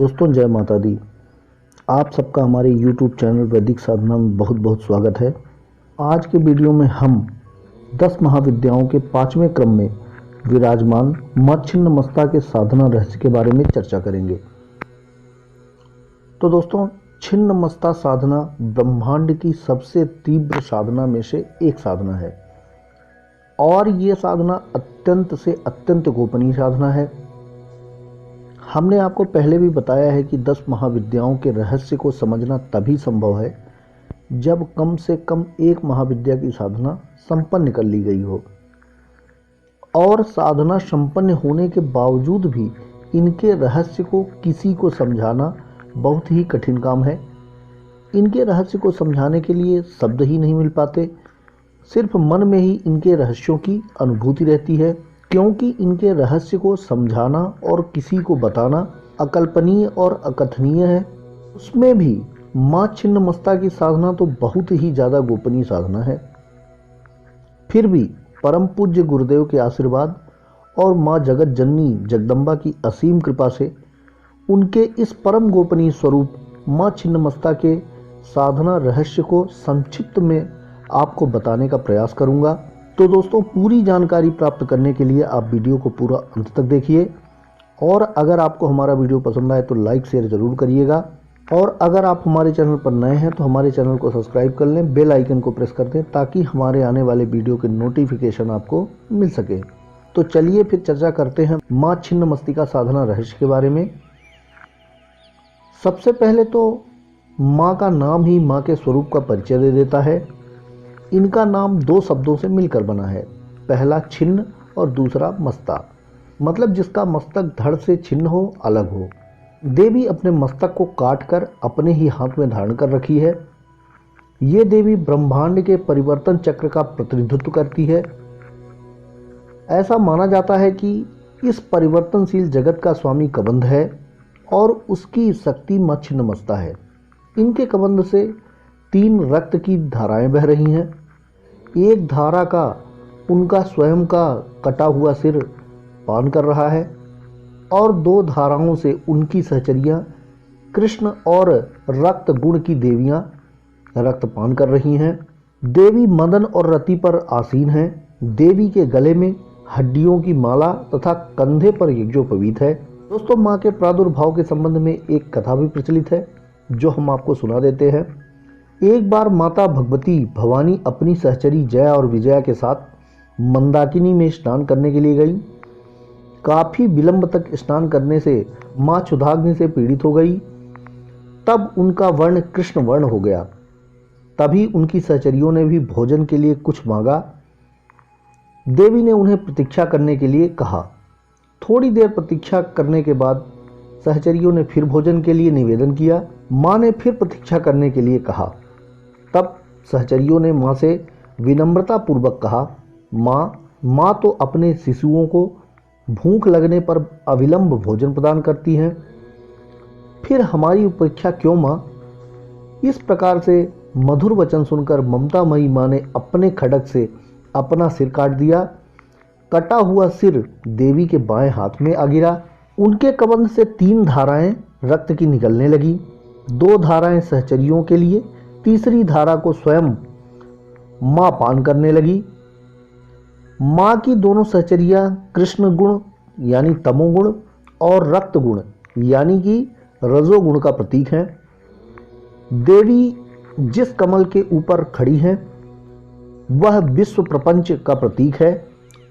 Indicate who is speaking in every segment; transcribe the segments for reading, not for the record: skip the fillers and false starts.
Speaker 1: दोस्तों, जय माता दी। आप सबका हमारे YouTube चैनल वैदिक साधना में बहुत बहुत स्वागत है। आज के वीडियो में हम 10 महाविद्याओं के 5वें क्रम में विराजमान मां छिन्नमस्ता के साधना रहस्य के बारे में चर्चा करेंगे। तो दोस्तों, छिन्नमस्ता साधना ब्रह्मांड की सबसे तीव्र साधना में से एक साधना है और ये साधना अत्यंत से अत्यंत गोपनीय साधना है। हमने आपको पहले भी बताया है कि 10 महाविद्याओं के रहस्य को समझना तभी संभव है जब कम से कम एक महाविद्या की साधना संपन्न कर ली गई हो, और साधना संपन्न होने के बावजूद भी इनके रहस्य को किसी को समझाना बहुत ही कठिन काम है। इनके रहस्य को समझाने के लिए शब्द ही नहीं मिल पाते, सिर्फ मन में ही इनके रहस्यों की अनुभूति रहती है, क्योंकि इनके रहस्य को समझाना और किसी को बताना अकल्पनीय और अकथनीय है। उसमें भी मां छिन्नमस्ता की साधना तो बहुत ही ज़्यादा गोपनीय साधना है। फिर भी परम पूज्य गुरुदेव के आशीर्वाद और मां जगत जननी जगदम्बा की असीम कृपा से उनके इस परम गोपनीय स्वरूप मां छिन्नमस्ता के साधना रहस्य को संक्षिप्त में आपको बताने का प्रयास करूंगा। तो दोस्तों, पूरी जानकारी प्राप्त करने के लिए आप वीडियो को पूरा अंत तक देखिए, और अगर आपको हमारा वीडियो पसंद आए तो लाइक शेयर ज़रूर करिएगा, और अगर आप हमारे चैनल पर नए हैं तो हमारे चैनल को सब्सक्राइब कर लें, बेल आइकन को प्रेस कर दें ताकि हमारे आने वाले वीडियो के नोटिफिकेशन आपको मिल सके। तो चलिए फिर चर्चा करते हैं मां छिन्नमस्तिका साधना रहस्य के बारे में। सबसे पहले तो मां का नाम ही मां के स्वरूप का परिचय दे देता है। इनका नाम दो शब्दों से मिलकर बना है, पहला छिन्न और दूसरा मस्ता, मतलब जिसका मस्तक धड़ से छिन्न हो, अलग हो। देवी अपने मस्तक को काटकर अपने ही हाथ में धारण कर रखी है। ये देवी ब्रह्मांड के परिवर्तन चक्र का प्रतिनिधित्व करती है। ऐसा माना जाता है कि इस परिवर्तनशील जगत का स्वामी कबंध है और उसकी शक्ति मां छिन्नमस्ता है। इनके कबंध से 3 रक्त की धाराएं बह रही हैं। एक धारा का उनका स्वयं का कटा हुआ सिर पान कर रहा है और 2 धाराओं से उनकी सहचरियां कृष्ण और रक्त गुण की देवियां रक्त पान कर रही हैं। देवी मदन और रति पर आसीन हैं। देवी के गले में हड्डियों की माला तथा कंधे पर यज्ञोपवीत है। दोस्तों, मां के प्रादुर्भाव के संबंध में एक कथा भी प्रचलित है जो हम आपको सुना देते हैं। एक बार माता भगवती भवानी अपनी सहचरी जया और विजया के साथ मंदाकिनी में स्नान करने के लिए गई। काफी विलंब तक स्नान करने से मां क्षुधाग्नि से पीड़ित हो गई। तब उनका वर्ण कृष्ण वर्ण हो गया। तभी उनकी सहचरियों ने भी भोजन के लिए कुछ मांगा। देवी ने उन्हें प्रतीक्षा करने के लिए कहा। थोड़ी देर प्रतीक्षा करने के बाद सहचरियों ने फिर भोजन के लिए निवेदन किया। मां ने फिर प्रतीक्षा करने के लिए कहा। तब सहचरियों ने मां से विनम्रता पूर्वक कहा, मां तो अपने शिशुओं को भूख लगने पर अविलंब भोजन प्रदान करती हैं, फिर हमारी उपेक्षा क्यों मां? इस प्रकार से मधुर वचन सुनकर ममतामयी मां ने अपने खड्ग से अपना सिर काट दिया। कटा हुआ सिर देवी के बाएं हाथ में आ गिरा। उनके कबंध से 3 धाराएं रक्त की निकलने लगी। 2 धाराएं सहचरियों के लिए, तीसरी धारा को स्वयं मां पान करने लगी। मां की दोनों सहचरियां कृष्ण गुण यानी तमोगुण और रक्त गुण यानी कि रजोगुण का प्रतीक हैं। देवी जिस कमल के ऊपर खड़ी हैं वह विश्व प्रपंच का प्रतीक है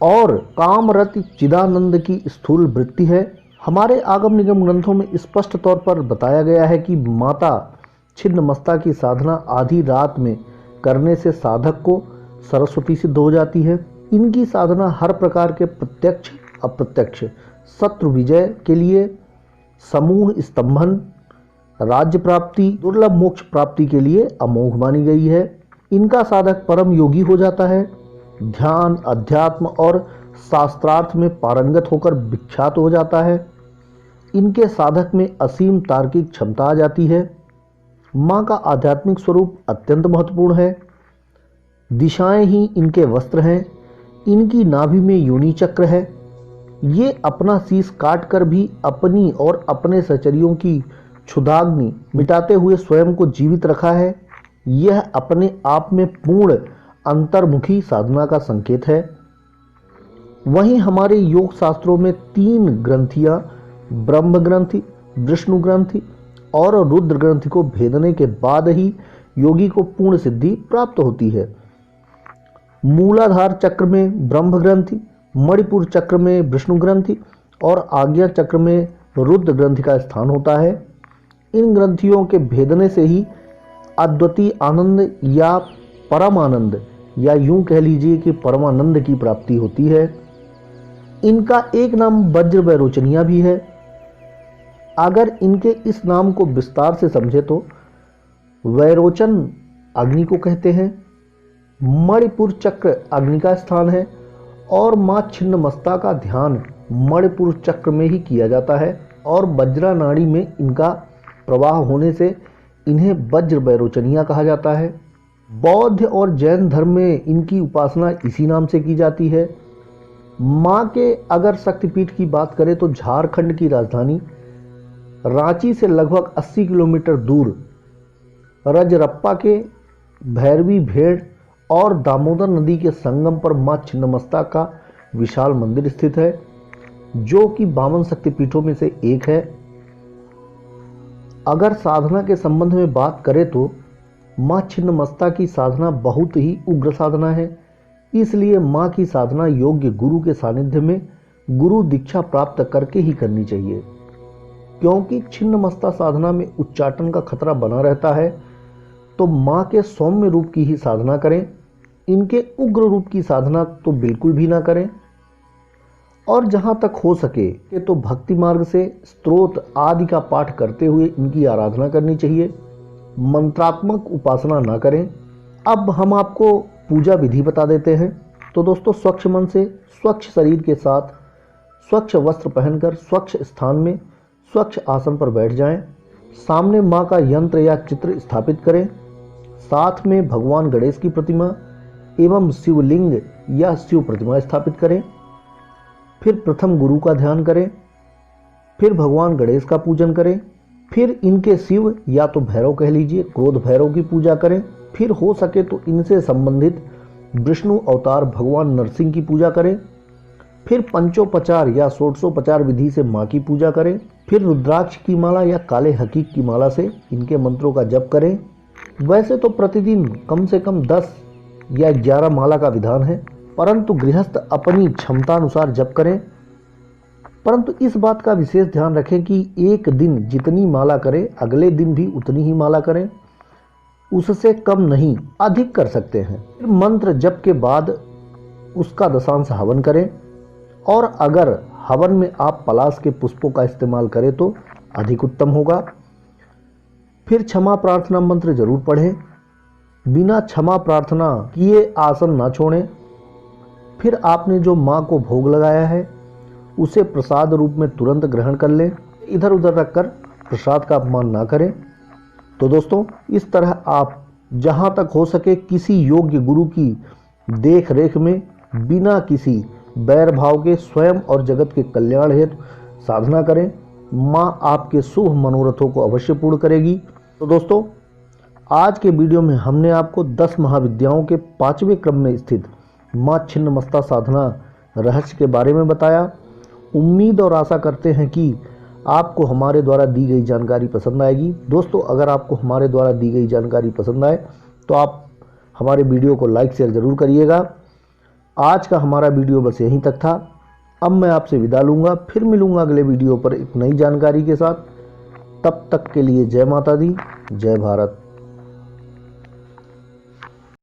Speaker 1: और कामरति चिदानंद की स्थूल वृत्ति है। हमारे आगम निगम ग्रंथों में स्पष्ट तौर पर बताया गया है कि माता छिन्नमस्ता की साधना आधी रात में करने से साधक को सरस्वती सिद्ध हो जाती है। इनकी साधना हर प्रकार के प्रत्यक्ष अप्रत्यक्ष शत्रु विजय के लिए, समूह स्तंभन, राज्य प्राप्ति, दुर्लभ मोक्ष प्राप्ति के लिए अमोघ मानी गई है। इनका साधक परम योगी हो जाता है, ध्यान, अध्यात्म और शास्त्रार्थ में पारंगत होकर विख्यात हो जाता है। इनके साधक में असीम तार्किक क्षमता आ जाती है। मां का आध्यात्मिक स्वरूप अत्यंत महत्वपूर्ण है। दिशाएं ही इनके वस्त्र हैं। इनकी नाभि में योनि चक्र है। ये अपना शीश काट कर भी अपनी और अपने सहचरियों की क्षुधाग्नि मिटाते हुए स्वयं को जीवित रखा है। यह अपने आप में पूर्ण अंतर्मुखी साधना का संकेत है। वहीं हमारे योग शास्त्रों में 3 ग्रंथियां ब्रह्म ग्रंथि, विष्णु ग्रंथि और रुद्र ग्रंथि को भेदने के बाद ही योगी को पूर्ण सिद्धि प्राप्त होती है। मूलाधार चक्र में ब्रह्म ग्रंथि, मणिपुर चक्र में विष्णु ग्रंथि और आज्ञा चक्र में रुद्र ग्रंथि का स्थान होता है। इन ग्रंथियों के भेदने से ही अद्वितीय आनंद या परमानंद या यूं कह लीजिए कि परमानंद की प्राप्ति होती है। इनका एक नाम वज्र वैरोचनिया भी है। अगर इनके इस नाम को विस्तार से समझे तो वैरोचन अग्नि को कहते हैं, मणिपुर चक्र अग्नि का स्थान है और मां छिन्नमस्ता का ध्यान मणिपुर चक्र में ही किया जाता है और वज्रा नाड़ी में इनका प्रवाह होने से इन्हें वज्र वैरोचनिया कहा जाता है। बौद्ध और जैन धर्म में इनकी उपासना इसी नाम से की जाती है। मां के अगर शक्तिपीठ की बात करें तो झारखंड की राजधानी रांची से लगभग 80 किलोमीटर दूर रजरप्पा के भैरवी भेड़ और दामोदर नदी के संगम पर मां छिन्नमस्ता का विशाल मंदिर स्थित है, जो कि 52 शक्तिपीठों में से एक है। अगर साधना के संबंध में बात करें तो मां छिन्नमस्ता की साधना बहुत ही उग्र साधना है। इसलिए मां की साधना योग्य गुरु के सानिध्य में गुरु दीक्षा प्राप्त करके ही करनी चाहिए, क्योंकि छिन्नमस्ता साधना में उच्चाटन का खतरा बना रहता है। तो मां के सौम्य रूप की ही साधना करें, इनके उग्र रूप की साधना तो बिल्कुल भी ना करें। और जहाँ तक हो सके तो भक्ति मार्ग से स्तोत्र आदि का पाठ करते हुए इनकी आराधना करनी चाहिए, मंत्रात्मक उपासना ना करें। अब हम आपको पूजा विधि बता देते हैं। तो दोस्तों, स्वच्छ मन से स्वच्छ शरीर के साथ स्वच्छ वस्त्र पहनकर स्वच्छ स्थान में स्वच्छ आसन पर बैठ जाएं। सामने मां का यंत्र या चित्र स्थापित करें। साथ में भगवान गणेश की प्रतिमा एवं शिवलिंग या शिव प्रतिमा स्थापित करें। फिर प्रथम गुरु का ध्यान करें, फिर भगवान गणेश का पूजन करें, फिर इनके शिव या तो भैरव कह लीजिए, क्रोध भैरव की पूजा करें। फिर हो सके तो इनसे संबंधित विष्णु अवतार भगवान नरसिंह की पूजा करें। फिर पंचोपचार या षोडशोपचार विधि से मां की पूजा करें। फिर रुद्राक्ष की माला या काले हकीक की माला से इनके मंत्रों का जप करें। वैसे तो प्रतिदिन कम से कम 10 या 11 माला का विधान है, परंतु गृहस्थ अपनी क्षमतानुसार जप करें। परंतु इस बात का विशेष ध्यान रखें कि एक दिन जितनी माला करें अगले दिन भी उतनी ही माला करें, उससे कम नहीं, अधिक कर सकते हैं। फिर मंत्र जप के बाद उसका दशांश हवन करें, और अगर हवन में आप पलाश के पुष्पों का इस्तेमाल करें तो अधिक उत्तम होगा। फिर क्षमा प्रार्थना मंत्र जरूर पढ़ें। बिना क्षमा प्रार्थना किए आसन ना छोड़ें। फिर आपने जो मां को भोग लगाया है उसे प्रसाद रूप में तुरंत ग्रहण कर लें। इधर उधर रखकर प्रसाद का अपमान ना करें। तो दोस्तों, इस तरह आप जहां तक हो सके किसी योग्य गुरु की देख रेख में बिना किसी बैर भाव के स्वयं और जगत के कल्याण हेतु साधना करें। मां आपके शुभ मनोरथों को अवश्य पूर्ण करेगी। तो दोस्तों, आज के वीडियो में हमने आपको 10 महाविद्याओं के 5वें क्रम में स्थित मां छिन्नमस्ता साधना रहस्य के बारे में बताया। उम्मीद और आशा करते हैं कि आपको हमारे द्वारा दी गई जानकारी पसंद आएगी। दोस्तों, अगर आपको हमारे द्वारा दी गई जानकारी पसंद आए तो आप हमारे वीडियो को लाइक शेयर ज़रूर करिएगा। आज का हमारा वीडियो बस यहीं तक था। अब मैं आपसे विदा लूँगा, फिर मिलूँगा अगले वीडियो पर एक नई जानकारी के साथ। तब तक के लिए जय माता दी, जय भारत।